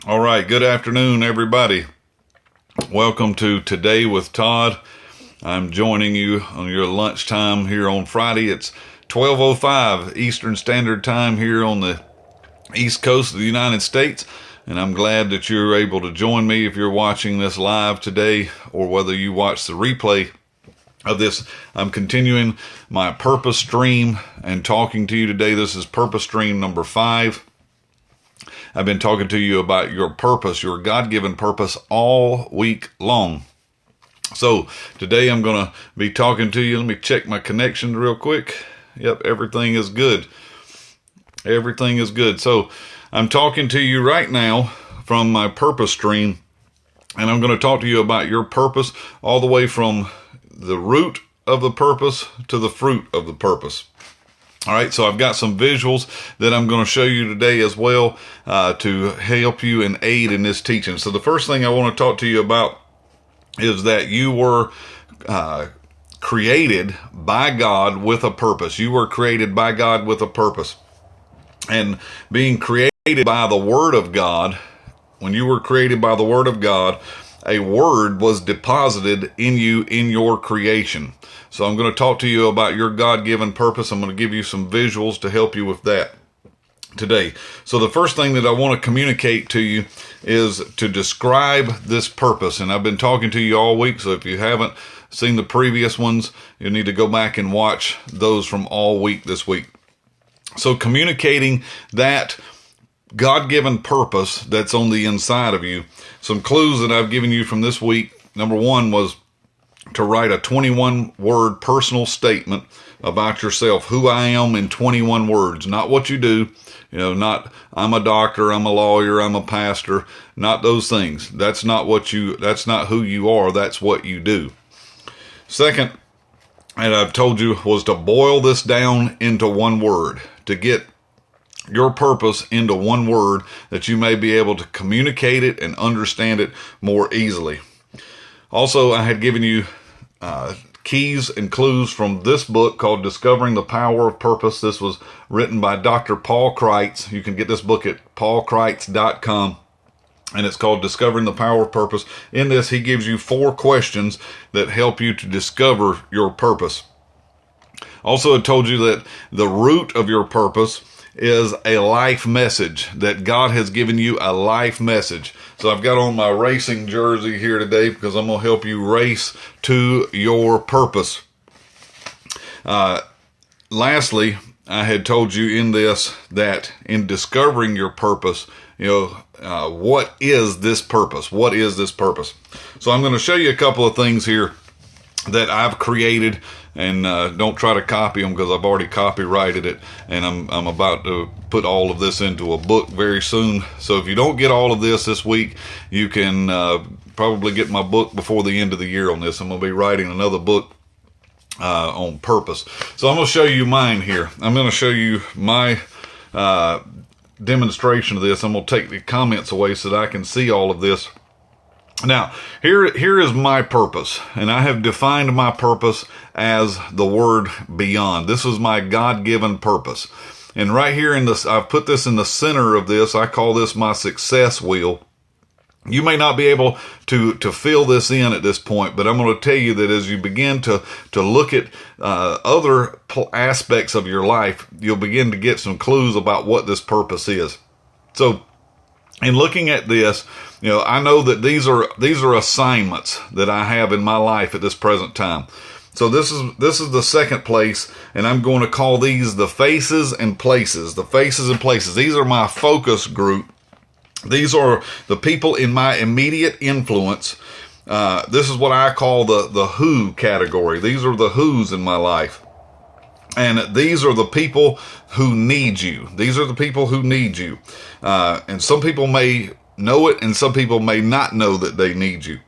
All right, good afternoon, everybody. Welcome to Today with Todd. I'm joining you on your lunchtime here on Friday. It's 12:05 Eastern Standard Time here on the East Coast of the United States, and I'm glad that you're able to join me if you're watching this live today or whether you watch the replay of this. I'm continuing my purpose stream and talking to you today. This is purpose stream number 5. I've been talking to you about your purpose, your God-given purpose all week long. So today I'm going to be talking to you. Let me check my connection real quick. Yep, everything is good. Everything is good. So I'm talking to you right now from my purpose stream, and I'm going to talk to you about your purpose all the way from the root of the purpose to the fruit of the purpose. All right, so I've got some visuals that I'm going to show you today as well to help you and aid in this teaching. So the first thing I want to talk to you about is that you were created by God with a purpose. You were created by God with a purpose. And being created by the Word of God, when you were created by the Word of God, a word was deposited in you in your creation. So I'm going to talk to you about your God-given purpose. I'm going to give you some visuals to help you with that today. So the first thing that I want to communicate to you is to describe this purpose. And I've been talking to you all week, so if you haven't seen the previous ones, you need to go back and watch those from all week this week. So communicating that God-given purpose that's on the inside of you. Some clues that I've given you from this week. Number 1 was to write a 21-word personal statement about yourself. Who I am in 21 words. Not what you do. Not I'm a doctor, I'm a lawyer, I'm a pastor. Not those things. That's not who you are. That's what you do. Second, and I've told you, was to boil this down into one word. To get your purpose into one word that you may be able to communicate it and understand it more easily. Also, I had given you keys and clues from this book called Discovering the Power of Purpose. This was written by Dr. Paul Kreitz. You can get this book at paulkreitz.com, and it's called Discovering the Power of Purpose. In this, he gives you 4 questions that help you to discover your purpose. Also, I told you that the root of your purpose is a life message, that God has given you a life message. So I've got on my racing jersey here today because I'm going to help you race to your purpose. Lastly, I had told you in this that in discovering your purpose, what is this purpose? What is this purpose? So I'm going to show you a couple of things here that I've created, and don't try to copy them because I've already copyrighted it, and I'm about to put all of this into a book very soon. So if you don't get all of this week, you can probably get my book before the end of the year on this. I'm going to be writing another book on purpose. So I'm going to show you mine here. I'm going to show you my demonstration of this. I'm going to take the comments away so that I can see all of this. Now, here is my purpose, and I have defined my purpose as the word beyond. This is my God-given purpose. And right here I've put this in the center of this. I call this my success wheel. You may not be able to fill this in at this point, but I'm going to tell you that as you begin to look at other aspects of your life, you'll begin to get some clues about what this purpose is. So, in looking at this, I know that these are assignments that I have in my life at this present time. So this is the second place, and I'm going to call these the faces and places. The faces and places. These are my focus group. These are the people in my immediate influence. This is what I call the who category. These are the who's in my life. And these are the people who need you. These are the people who need you. And some people may know it, and some people may not know that they need you.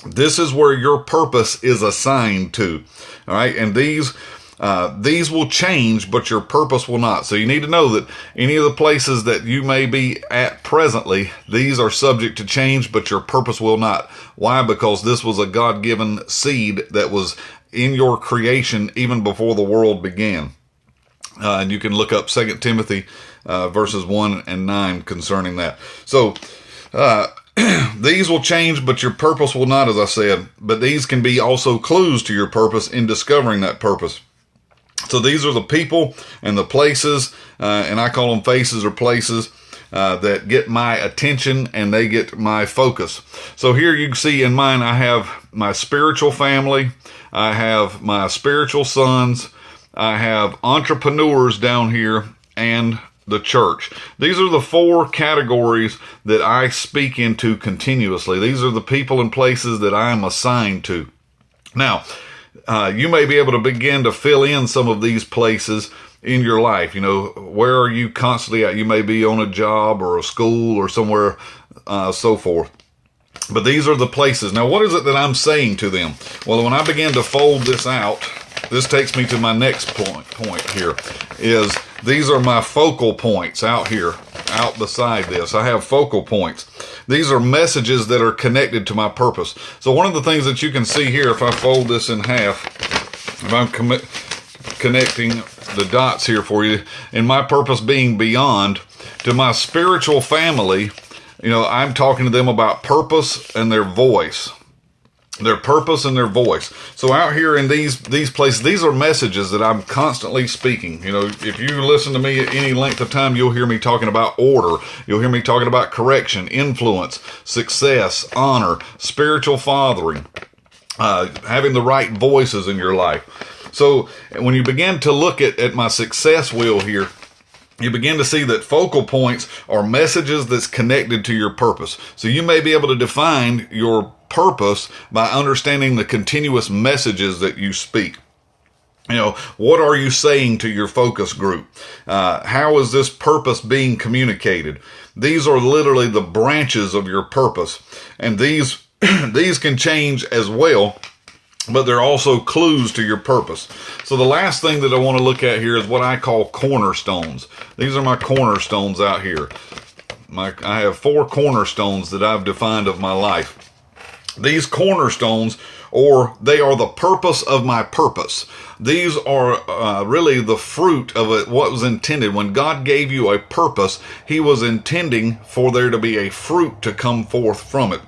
This is where your purpose is assigned to. All right. And these will change, but your purpose will not. So you need to know that any of the places that you may be at presently, these are subject to change, but your purpose will not. Why? Because this was a God-given seed that was in your creation even before the world began. And you can look up 2 Timothy verses 1 and 9 concerning that. So These will change, but your purpose will not, as I said. But these can be also clues to your purpose in discovering that purpose. So these are the people and the places, and I call them faces or places, that get my attention and they get my focus. So here you can see in mine, I have my spiritual family, I have my spiritual sons, I have entrepreneurs down here, and the church. These are the 4 categories that I speak into continuously. These are the people and places that I am assigned to. Now, you may be able to begin to fill in some of these places in your life. You know, where are you constantly at? You may be on a job or a school or somewhere, so forth. But these are the places. Now, what is it that I'm saying to them? Well, when I begin to fold this out, this takes me to my next point here, is these are my focal points out here, out beside this. I have focal points. These are messages that are connected to my purpose. So one of the things that you can see here, if I fold this in half, if I'm connecting the dots here for you, and my purpose being beyond, to my spiritual family, you know, I'm talking to them about purpose and their voice. Their purpose and their voice. So out here in these places, these are messages that I'm constantly speaking. You know, if you listen to me at any length of time, you'll hear me talking about order. You'll hear me talking about correction, influence, success, honor, spiritual fathering, having the right voices in your life. So when you begin to look at my success wheel here, you begin to see that focal points are messages that's connected to your purpose. So you may be able to define your purpose by understanding the continuous messages that you speak. You know, what are you saying to your focus group? How is this purpose being communicated? These are literally the branches of your purpose. And these can change as well, but they're also clues to your purpose. So the last thing that I want to look at here is what I call cornerstones. These are my cornerstones out here. I have 4 cornerstones that I've defined of my life. These cornerstones, or they are the purpose of my purpose. These are really the fruit of it, what was intended. When God gave you a purpose, He was intending for there to be a fruit to come forth from it.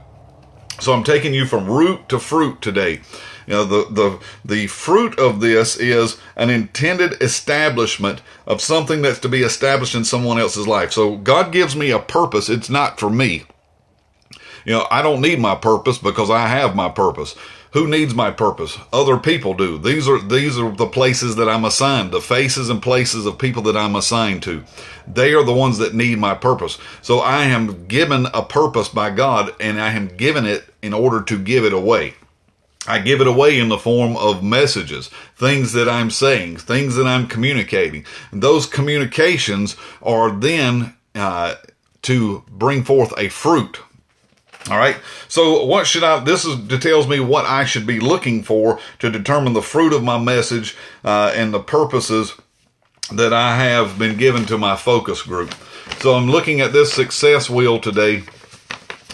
So I'm taking you from root to fruit today. You know, the fruit of this is an intended establishment of something that's to be established in someone else's life. So God gives me a purpose. It's not for me. You know, I don't need my purpose because I have my purpose. Who needs my purpose? Other people do. These are the places that I'm assigned, the faces and places of people that I'm assigned to. They are the ones that need my purpose. So I am given a purpose by God, and I am given it in order to give it away. I give it away in the form of messages, things that I'm saying, things that I'm communicating. And those communications are then to bring forth a fruit. All right. So this tells me what I should be looking for to determine the fruit of my message and the purposes that I have been given to my focus group. So I'm looking at this success wheel today.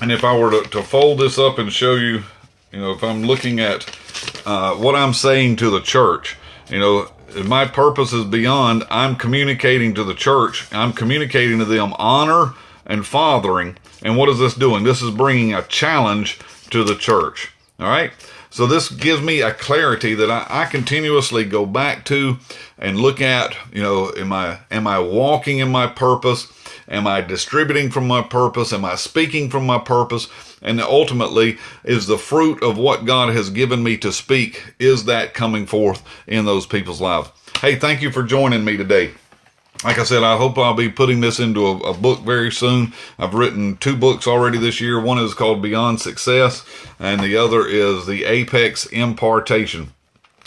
And if I were to fold this up and show you, you know, if I'm looking at what I'm saying to the church, you know, if my purpose is beyond, I'm communicating to the church. I'm communicating to them honor and fathering. And what is this doing? This is bringing a challenge to the church. All right. So this gives me a clarity that I continuously go back to and look at, you know, am I walking in my purpose? Am I distributing from my purpose? Am I speaking from my purpose? And ultimately, is the fruit of what God has given me to speak, is that coming forth in those people's lives? Hey, thank you for joining me today. Like I said, I hope I'll be putting this into a book very soon. I've written 2 books already this year. One is called Beyond Success, and the other is The Apex Impartation.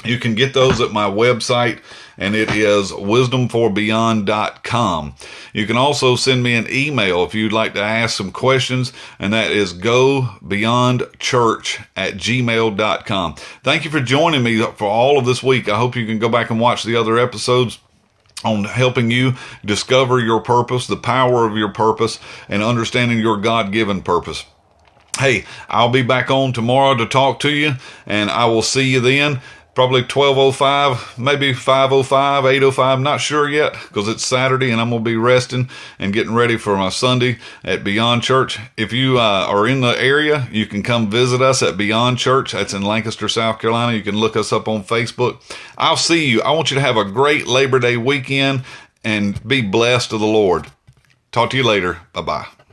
You can get those at my website, and it is wisdomforbeyond.com. You can also send me an email if you'd like to ask some questions, and that is gobeyondchurch@gmail.com. Thank you for joining me for all of this week. I hope you can go back and watch the other episodes on helping you discover your purpose, the power of your purpose, and understanding your God-given purpose. Hey, I'll be back on tomorrow to talk to you, and I will see you then. probably 12:05, maybe 5:05, 8:05, not sure yet, because it's Saturday and I'm going to be resting and getting ready for my Sunday at Beyond Church. If you are in the area, you can come visit us at Beyond Church. That's in Lancaster, South Carolina. You can look us up on Facebook. I'll see you. I want you to have a great Labor Day weekend and be blessed of the Lord. Talk to you later. Bye-bye.